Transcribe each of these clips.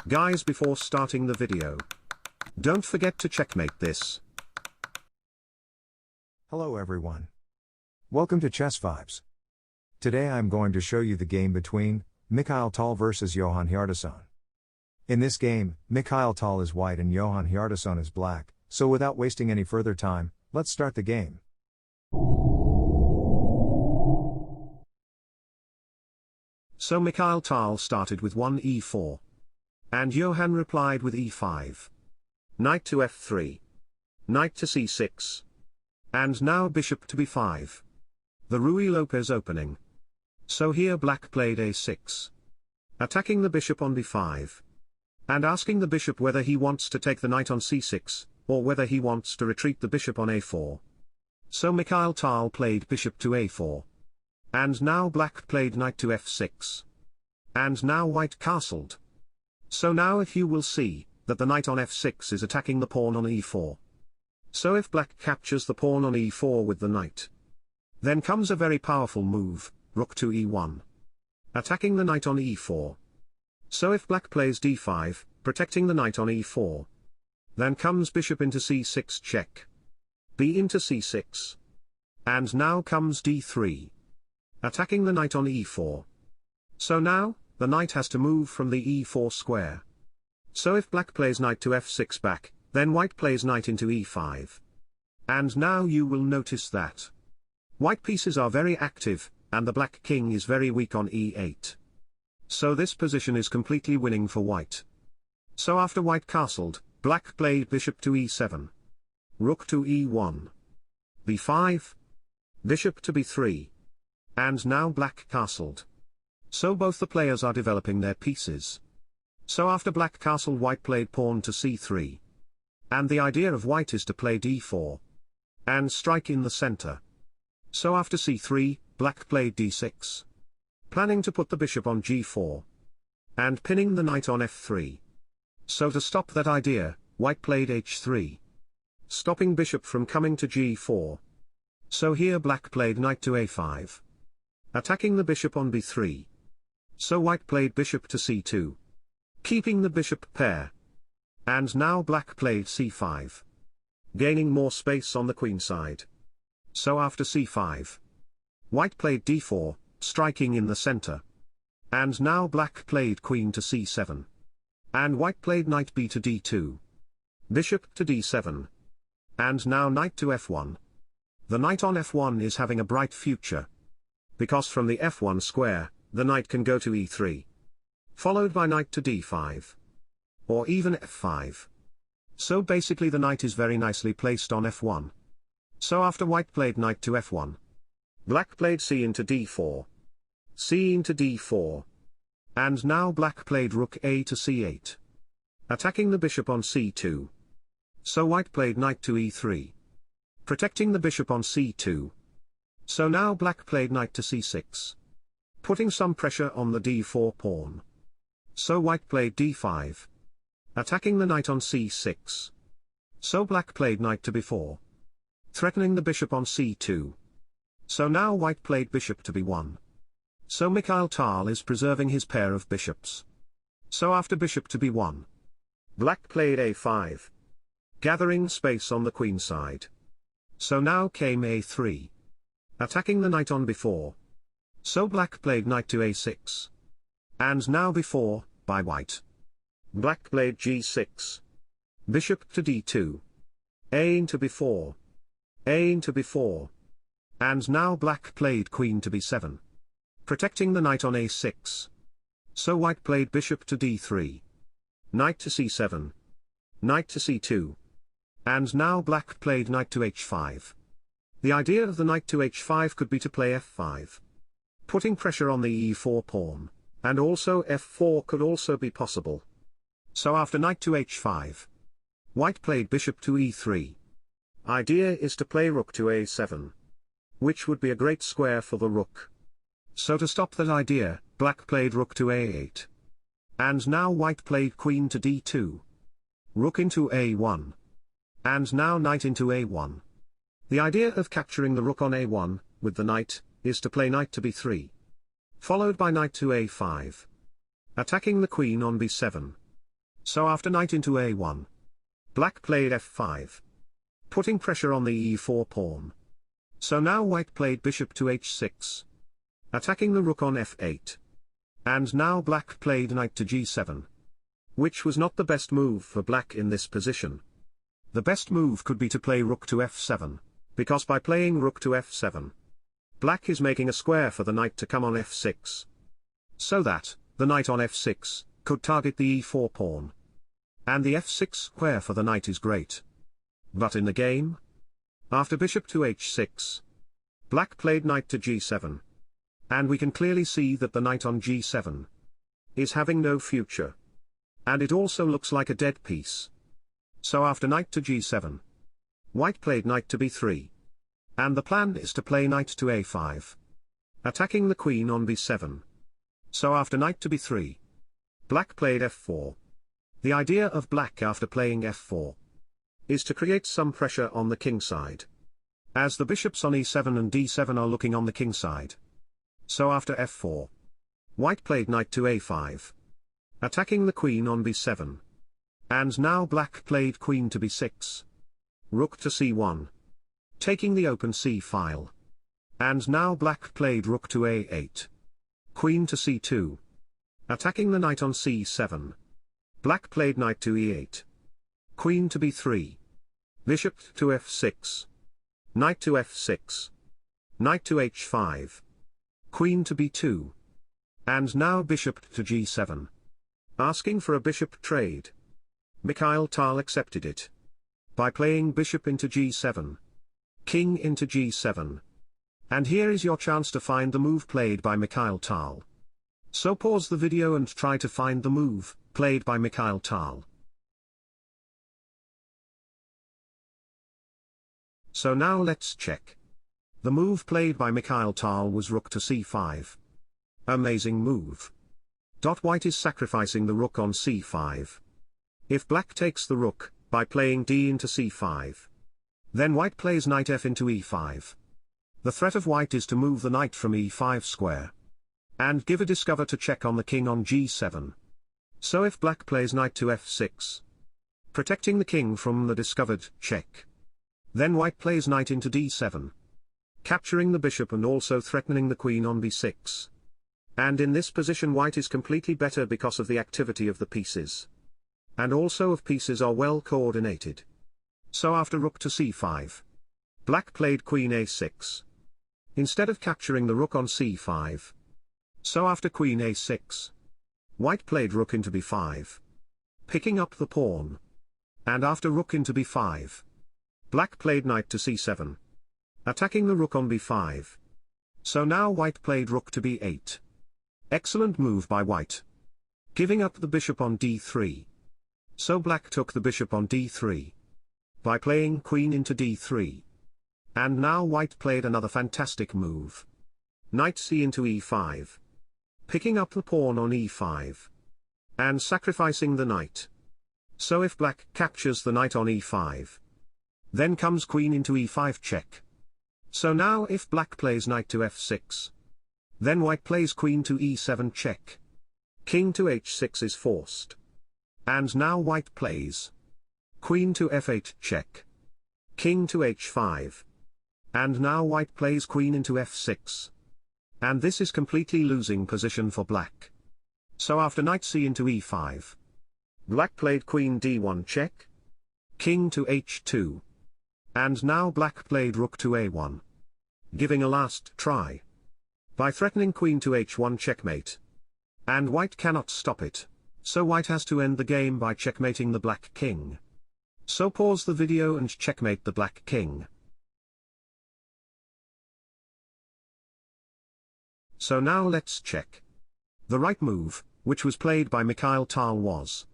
Guys, before starting the video, don't forget to checkmate this. Hello everyone. Welcome to Chess Vibes. Today I'm going to show you the game between Mikhail Tal versus Johann Hjartarson. In this game, Mikhail Tal is white and Johann Hjartarson is black, so without wasting any further time, let's start the game. So Mikhail Tal started with one e4. And Johann replied with e5. Knight to f3. Knight to c6. And now bishop to b5. The Ruy Lopez opening. So here black played a6. Attacking the bishop on b5. And asking the bishop whether he wants to take the knight on c6, or whether he wants to retreat the bishop on a4. So Mikhail Tal played bishop to a4. And now black played knight to f6. And now white castled. So now if you will see, that the knight on f6 is attacking the pawn on e4. So if black captures the pawn on e4 with the knight, then comes a very powerful move, rook to e1. Attacking the knight on e4. So if black plays d5, protecting the knight on e4. Then comes bishop into c6 check. B into c6. And now comes d3. Attacking the knight on e4. So now, the knight has to move from the e4 square. So if black plays knight to f6 back, then white plays knight into e5. And now you will notice that white pieces are very active, and the black king is very weak on e8. So this position is completely winning for white. So after white castled, black played bishop to e7. Rook to e1. b5. Bishop to b3. And now black castled. So both the players are developing their pieces. So after black castle white played pawn to c3. And the idea of white is to play d4. And strike in the center. So after c3, black played d6. Planning to put the bishop on g4. And pinning the knight on f3. So to stop that idea, white played h3. Stopping bishop from coming to g4. So here black played knight to a5. Attacking the bishop on b3. So white played bishop to c2. Keeping the bishop pair. And now black played c5. Gaining more space on the queen side. So after c5. White played d4, striking in the center. And now black played queen to c7. And white played knight b to d2. Bishop to d7. And now knight to f1. The knight on f1 is having a bright future. Because from the f1 square, the knight can go to e3. Followed by knight to d5. Or even f5. So basically the knight is very nicely placed on f1. So after white played knight to f1. Black played c into d4. C into d4. And now black played rook a to c8. Attacking the bishop on c2. So white played knight to e3. Protecting the bishop on c2. So now black played knight to c6. Putting some pressure on the d4 pawn. So white played d5. Attacking the knight on c6. So black played knight to b4. Threatening the bishop on c2. So now white played bishop to b1. So Mikhail Tal is preserving his pair of bishops. So after bishop to b1. Black played a5. Gathering space on the queen side. So now came a3. Attacking the knight on b4. So black played knight to a6. And now b4, by white. Black played g6. Bishop to d2. A into b4. A into b4. And now black played queen to b7. Protecting the knight on a6. So white played bishop to d3. Knight to c7. Knight to c2. And now black played knight to h5. The idea of the knight to h5 could be to play f5. Putting pressure on the e4 pawn, and also f4 could also be possible. So after knight to h5. White played bishop to e3. Idea is to play rook to a7. Which would be a great square for the rook. So to stop that idea, black played rook to a8. And now white played queen to d2. Rook into a1. And now knight into a1. The idea of capturing the rook on a1, with the knight, is to play knight to b3. Followed by knight to a5. Attacking the queen on b7. So after knight into a1, black played f5, putting pressure on the e4 pawn. So now white played bishop to h6, attacking the rook on f8. And now black played knight to g7, which was not the best move for black in this position. The best move could be to play rook to f7, because by playing rook to f7, black is making a square for the knight to come on f6. So that, the knight on f6, could target the e4 pawn. And the f6 square for the knight is great. But in the game, after bishop to h6, black played knight to g7. And we can clearly see that the knight on g7 is having no future. And it also looks like a dead piece. So after knight to g7, white played knight to b3. And the plan is to play knight to a5, attacking the queen on b7. So after knight to b3, black played f4. The idea of black after playing f4 is to create some pressure on the king side, as the bishops on e7 and d7 are looking on the king side. So after f4, white played knight to a5, attacking the queen on b7. And now black played queen to b6, rook to c1, taking the open c file. And now black played rook to a8, queen to c2, attacking the knight on c7. Black played knight to e8, queen to b3, bishop to f6, knight to f6, knight to h5, queen to b2, and now bishop to g7, asking for a bishop trade. Mikhail Tal accepted it by playing bishop into g7, king into g7. And here is your chance to find the move played by Mikhail Tal. So pause the video and try to find the move played by Mikhail Tal. So now let's check. The move played by Mikhail Tal was rook to c5. Amazing move. White is sacrificing the rook on c5. If black takes the rook, by playing d into c5, then white plays knight f into e5. The threat of white is to move the knight from e5 square, and give a discover to check on the king on g7. So if black plays knight to f6, protecting the king from the discovered check, then white plays knight into d7, capturing the bishop and also threatening the queen on b6. And in this position white is completely better because of the activity of the pieces. And also of pieces are well coordinated. So after rook to c5, black played queen a6, instead of capturing the rook on c5. So after queen a6, white played rook into b5, picking up the pawn. And after rook into b5, black played knight to c7, attacking the rook on b5. So now white played rook to b8. Excellent move by white, giving up the bishop on d3. So black took the bishop on d3, by playing queen into d3. And now white played another fantastic move. Knight c into e5, picking up the pawn on e5, and sacrificing the knight. So if black captures the knight on e5, then comes queen into e5 check. So now if black plays knight to f6, then white plays queen to e7 check. King to h6 is forced. And now white plays queen to f8 check, king to h5. And now white plays queen into f6. And this is completely losing position for black. So after knight c into e5, black played queen d1 check, king to h2. And now black played rook to a1, giving a last try, by threatening queen to h1 checkmate. And white cannot stop it, so white has to end the game by checkmating the black king. So pause the video and checkmate the black king. So now let's check. The right move, which was played by Mikhail Tal, was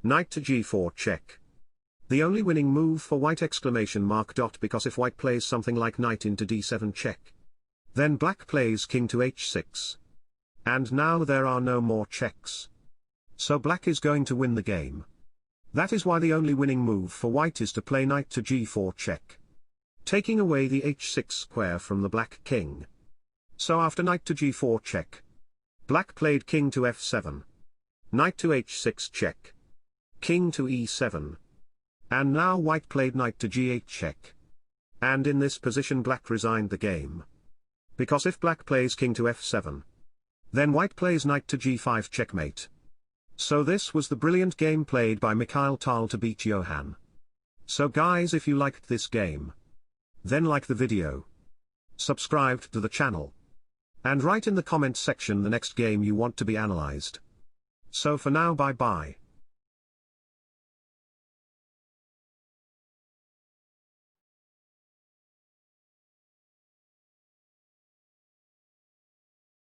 knight to g4 check. The only winning move for white exclamation mark. Because if white plays something like knight into d7 check, then black plays king to h6. And now there are no more checks. So black is going to win the game. That is why the only winning move for white is to play knight to g4 check, taking away the h6 square from the black king. So after knight to g4 check, black played king to f7, knight to h6 check, king to e7. And now white played knight to g8 check. And in this position black resigned the game. Because if black plays king to f7, then white plays knight to g5 checkmate. So this was the brilliant game played by Mikhail Tal to beat Johann. So guys, if you liked this game, then like the video, subscribe to the channel, and write in the comment section the next game you want to be analyzed. So for now, bye bye.